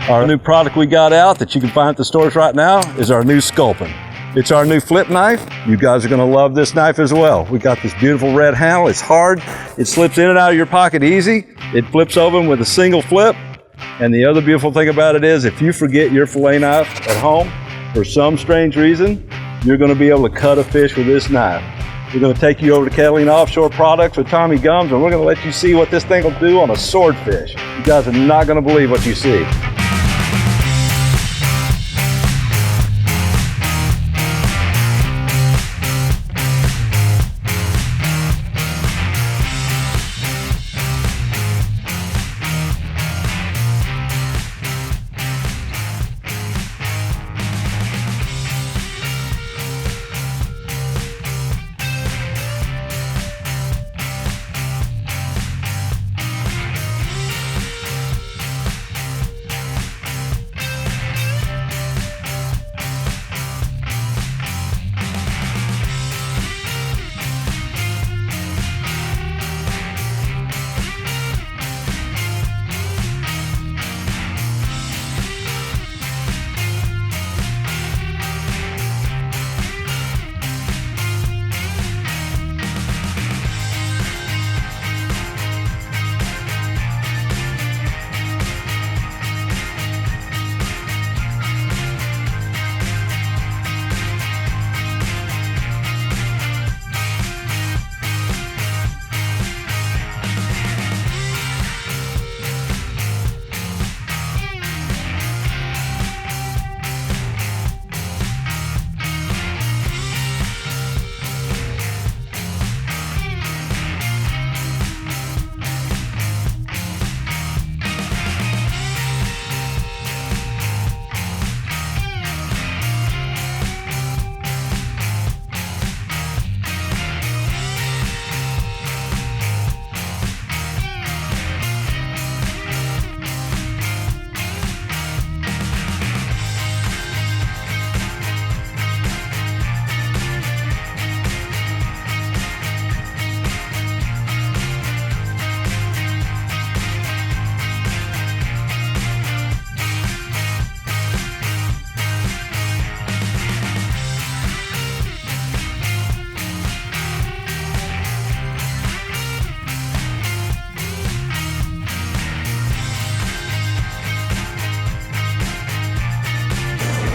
Our new product we got out that you can find at the stores right now is our new Sculpin. It's our new flip knife. You guys are gonna love this knife as well. We got this beautiful red handle. It's hard. It slips in and out of your pocket easy. It flips open with a single flip. And the other beautiful thing about it is if you forget your fillet knife at home, for some strange reason, you're gonna be able to cut a fish with this knife. We're gonna take you over to Kathleen Offshore Products with Tommy Gums, and we're gonna let you see what this thing will do on a swordfish. You guys are not gonna believe what you see.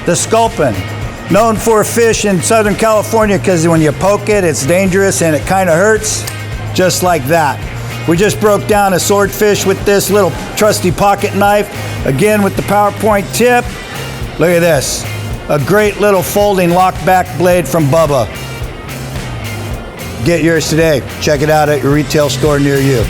The Sculpin, known for a fish in Southern California because when you poke it, it's dangerous and it kind of hurts, just like that. We just broke down a swordfish with this little trusty pocket knife, again with the PowerPoint tip. Look at this, a great little folding lockback blade from Bubba. Get yours today. Check it out at your retail store near you.